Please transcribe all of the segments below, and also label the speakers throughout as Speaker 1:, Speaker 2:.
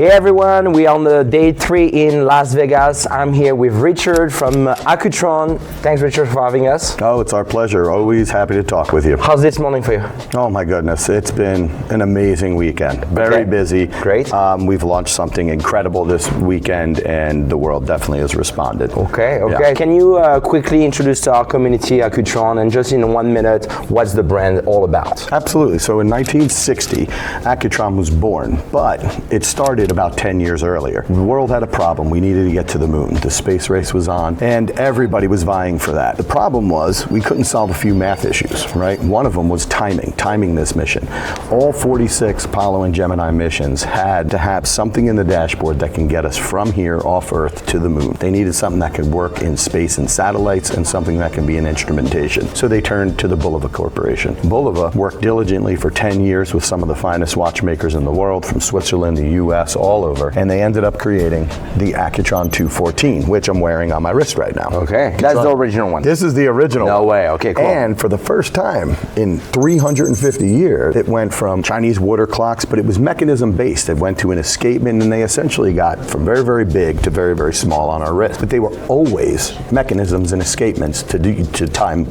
Speaker 1: Hey everyone, we are on the day 3 in Las Vegas. I'm here with Richard from Accutron. Thanks Richard for having us.
Speaker 2: Oh, it's our pleasure. Always happy to talk with you.
Speaker 1: How's this morning for you?
Speaker 2: Oh my goodness, it's been an amazing weekend. Very busy.
Speaker 1: Great.
Speaker 2: We've launched something incredible this weekend and the world definitely has responded.
Speaker 1: Okay.
Speaker 2: Yeah.
Speaker 1: Can you quickly introduce to our community Accutron and just in 1 minute, what's the brand all about?
Speaker 2: Absolutely. So in 1960, Accutron was born, but it started about 10 years earlier. The world had a problem. We needed to get to the moon. The space race was on, and everybody was vying for that. The problem was we couldn't solve a few math issues, right? One of them was timing this mission. All 46 Apollo and Gemini missions had to have something in the dashboard that can get us from here off Earth to the moon. They needed something that could work in space and satellites and something that can be in instrumentation. So they turned to the Bulova Corporation. Bulova worked diligently for 10 years with some of the finest watchmakers in the world, from Switzerland, the US, all over, and they ended up creating the Accutron 214, which I'm wearing on my wrist right now.
Speaker 1: Okay, that's the original one.
Speaker 2: This is the original one.
Speaker 1: No way, okay, cool.
Speaker 2: And for the first time in 350 years, it went from Chinese water clocks, but it was mechanism based. It went to an escapement, and they essentially got from very, very big to very, very small on our wrist. But they were always mechanisms and escapements to time.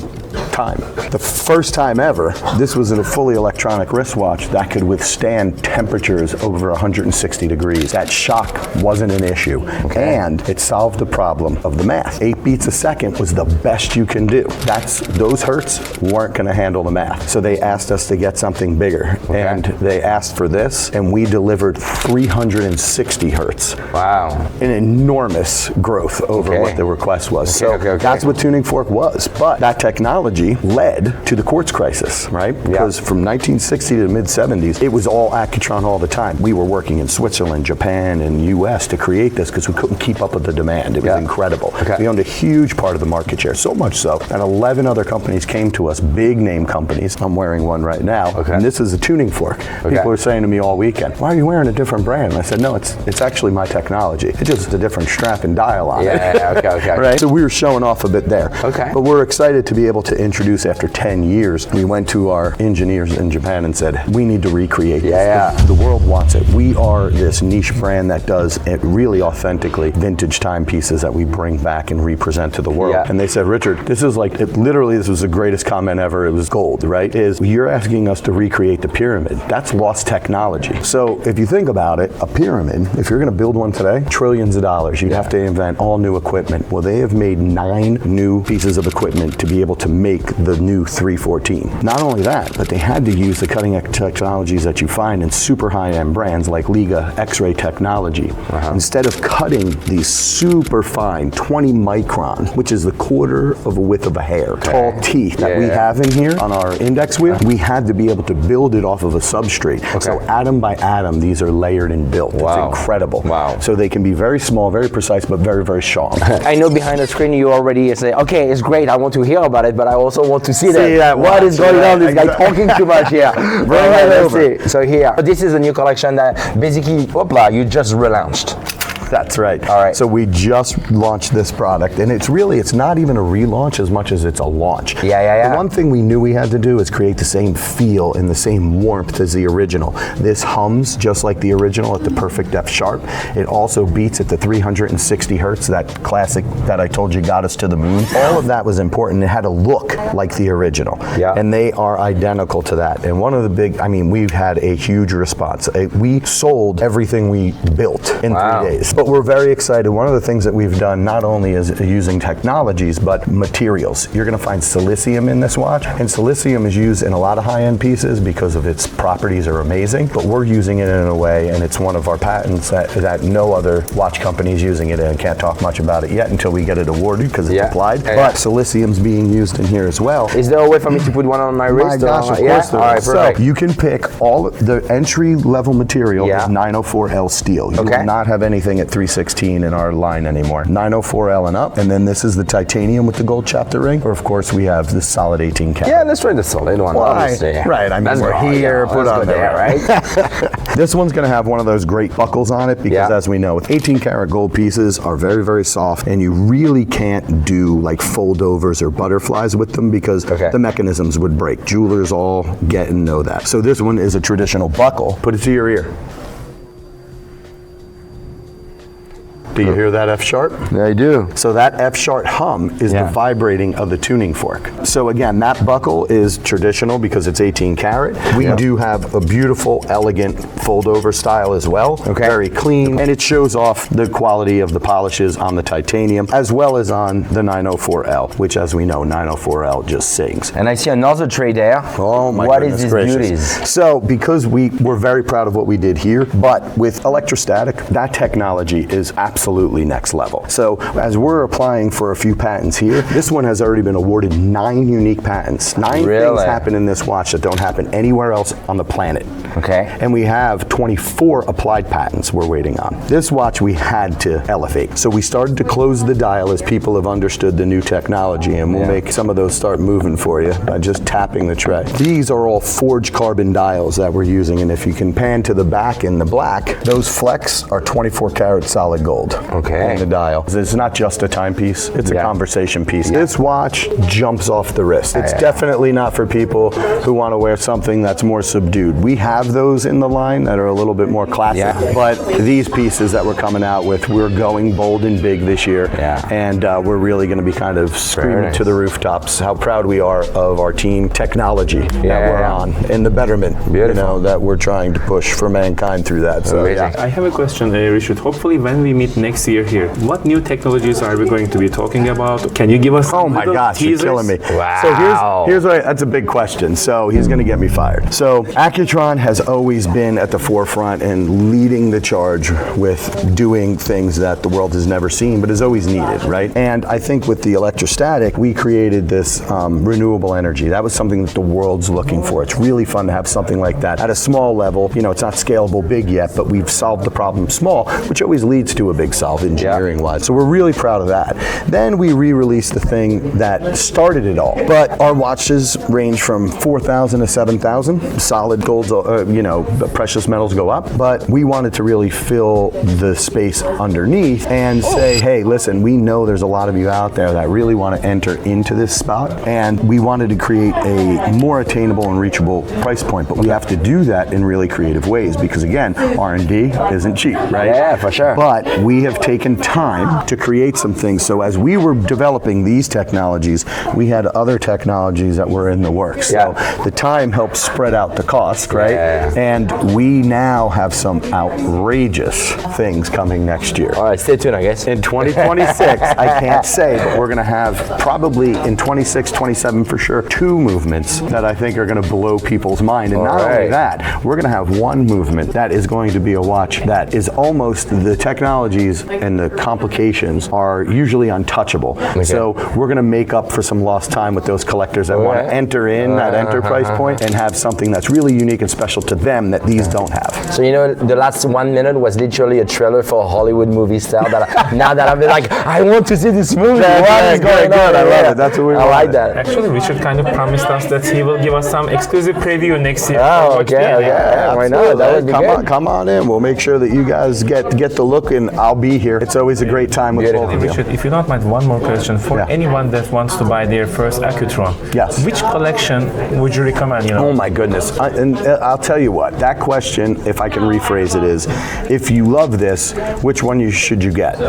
Speaker 2: The first time ever, this was a fully electronic wristwatch that could withstand temperatures over 160 degrees. That shock wasn't an issue, and it solved the problem of the math. 8 beats a second was the best you can do. Those hertz weren't going to handle the math, so they asked us to get something bigger, and they asked for this, and we delivered 360 hertz.
Speaker 1: Wow.
Speaker 2: An enormous growth over what the request was. That's what tuning fork was, but that technology led to the quartz crisis, right? Because from 1960 to the mid-70s, it was all Accutron all the time. We were working in Switzerland, Japan, and US to create this because we couldn't keep up with the demand. It was incredible. We owned a huge part of the market share, so much so that 11 other companies came to us, big name companies. I'm wearing one right now, and this is a tuning fork. People were saying to me all weekend, why are you wearing a different brand? And I said, no, it's actually my technology. It's just a different strap and dial on it. Right? So we were showing off a bit there. But we're excited to be able to introduce after 10 years. We went to our engineers in Japan and said, we need to recreate this. The world wants it. We are this niche brand that does it really authentically, vintage timepieces that we bring back and represent to the world. And they said, Richard, this is like, literally this was the greatest comment ever. It was gold, right? You're asking us to recreate the pyramid. That's lost technology. So if you think about it, a pyramid, if you're going to build one today, trillions of dollars, you'd have to invent all new equipment. Well, they have made 9 new pieces of equipment to be able to make the new 314. Not only that, but they had to use the cutting edge technologies that you find in super high-end brands like Liga X-ray technology. Instead of cutting these super fine 20 micron, which is the quarter of a width of a hair, tall teeth that we have in here on our index wheel, we had to be able to build it off of a substrate. So atom by atom, these are layered and built. It's incredible. So they can be very small, very precise, but very, very sharp.
Speaker 1: I know behind the screen you already say, okay, it's great, I want to hear about it, but I also want to see that. What is going on? This guy talking too much here. Let's see. So here, this is a new collection that basically, you just relaunched.
Speaker 2: That's right.
Speaker 1: All right.
Speaker 2: So we just launched this product, and it's not even a relaunch as much as it's a launch. The one thing we knew we had to do is create the same feel and the same warmth as the original. This hums just like the original at the perfect F sharp. It also beats at the 360 hertz, that classic that I told you got us to the moon. All of that was important. It had to look like the original. And they are identical to that. And one of the big, we've had a huge response. We sold everything we built in 3 days. But we're very excited. One of the things that we've done not only is using technologies, but materials. You're going to find silicium in this watch, and silicium is used in a lot of high-end pieces because of its properties are amazing, but we're using it in a way, and it's one of our patents that no other watch company is using it in. Can't talk much about it yet until we get it awarded because it's applied, but silicium's being used in here as well.
Speaker 1: Is there a way for me to put one on my wrist?
Speaker 2: My gosh, of course there is. So you can pick all the entry-level material is 904L steel. You will not have anything at 316 in our line anymore. 904L and up, and then this is the titanium with the gold chapter ring, or of course we have the solid 18 count.
Speaker 1: Let's try the solid one.
Speaker 2: Right, we're here, put on there, right? This one's going to have one of those great buckles on it because as we know, 18 karat gold pieces are very, very soft, and you really can't do like foldovers or butterflies with them because the mechanisms would break. Jewelers all get and know that. So this one is a traditional buckle. Put it to your ear. Do you hear that F sharp?
Speaker 1: I do.
Speaker 2: So that F sharp hum is the vibrating of the tuning fork. So again, that buckle is traditional because it's 18 karat. We do have a beautiful, elegant fold-over style as well. Okay. Very clean, and it shows off the quality of the polishes on the titanium as well as on the 904L, which, as we know, 904L just sings.
Speaker 1: And I see another tray there.
Speaker 2: Oh my
Speaker 1: What
Speaker 2: goodness
Speaker 1: is
Speaker 2: gracious.
Speaker 1: this beauties?
Speaker 2: So because we're very proud of what we did here, but with Electrostatic, that technology is absolutely next level. So as we're applying for a few patents here, this one has already been awarded 9 unique patents. 9 things happen in this watch that don't happen anywhere else on the planet.
Speaker 1: Okay.
Speaker 2: And we have 24 applied patents we're waiting on. This watch we had to elevate. So we started to close the dial as people have understood the new technology, and we'll make some of those start moving for you by just tapping the tray. These are all forged carbon dials that we're using, and if you can pan to the back in the black, those flecks are 24 karat solid gold in the dial. It's not just a timepiece, it's a conversation piece. This watch jumps off the wrist. It's definitely not for people who want to wear something that's more subdued. We have those in the line that are a little bit more classic, but these pieces that we're coming out with, we're going bold and big this year, and we're really going to be kind of screaming to the rooftops how proud we are of our team technology that we're on and the betterment that we're trying to push for mankind through that. So
Speaker 3: I have a question, Richard. Hopefully when we meet next year here, what new technologies are we going to be talking about? Can you give us
Speaker 2: Oh my gosh,
Speaker 3: teasers?
Speaker 2: you're killing me.
Speaker 1: Wow.
Speaker 2: So here's what that's a big question. So he's going to get me fired. So Accutron has always been at the forefront and leading the charge with doing things that the world has never seen but is always needed, right? And I think with the Electrostatic, we created this renewable energy. That was something that the world's looking for. It's really fun to have something like that at a small level. You know, it's not scalable big yet, but we've solved the problem small, which always leads to a big solve engineering-wise. So we're really proud of that. Then we re-released the thing that started it all. But our watches range from 4,000 to 7,000. Solid golds, the precious metals go up. But we wanted to really fill the space underneath and say, hey, listen, we know there's a lot of you out there that really want to enter into this spot, and we wanted to create a more attainable and reachable price point, but we have to do that in really creative ways because, again, R&D isn't cheap, right?
Speaker 1: Yeah, for sure.
Speaker 2: But we have taken time to create some things. So as we were developing these technologies, we had other technologies that were in the works. So the time helps spread out the cost, right? And we now have some outrageous things coming next year.
Speaker 1: All right, stay tuned, I guess.
Speaker 2: In 2026, I can't say, but we're going to have probably in 26, 27 for sure, 2 movements that I think are going to blow people's mind. And not only that, we're going to have 1 movement that is going to be a watch that is almost, the technologies and the complications are usually untouchable. So we're going to make up for some lost time with those collectors that want to enter in that enterprise point and have something that's really unique and special to them that these don't have.
Speaker 1: So the last 1 minute was literally a trailer for a Hollywood movie style. Now that I'm like, I want to see this movie. What is going on?
Speaker 2: I love it. That's what we want.
Speaker 1: I like that.
Speaker 3: Actually, Richard kind of promised us that he will give us some exclusive preview next year.
Speaker 1: Oh, okay. Why not? That would be good.
Speaker 2: Come on in. We'll make sure that you guys get the look, and I'll be here. It's always a great time with both of you.
Speaker 3: Richard, if you don't mind, one more question for anyone that wants to buy their first Accutron.
Speaker 2: Yes.
Speaker 3: Which collection would you recommend?
Speaker 2: Oh my goodness. And I'll tell you what, that question, if I can rephrase it, is if you love this, which one should you get?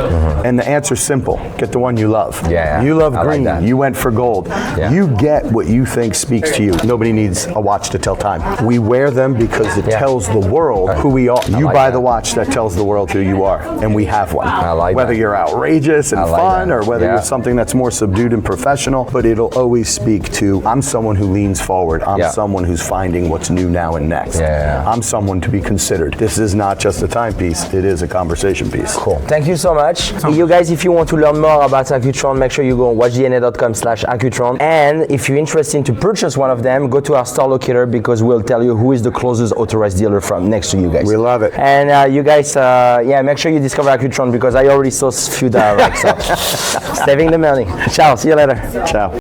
Speaker 2: And the answer's simple. Get the one you love. You love green. Like you went for gold. You get what you think speaks to you. Nobody needs a watch to tell time. We wear them because it tells the world who we are. You buy the watch that tells the world who you are, and we have one. Whether you're outrageous and fun or whether you're something that's more subdued and professional, but it'll always speak to, I'm someone who leans forward. I'm someone who's finding what's new now and next. I'm someone to be considered. This is not just a timepiece, it is a conversation piece.
Speaker 1: Cool. Thank you so much. You guys, if you want to learn more about Accutron, make sure you go on watchdna.com/Accutron. And if you're interested to purchase one of them, go to our store locator because we'll tell you who is the closest authorized dealer from next to you guys.
Speaker 2: We love it.
Speaker 1: And you guys, make sure you discover Accutron because I already saw a few direct. So saving the money. Ciao. See you later.
Speaker 2: Ciao.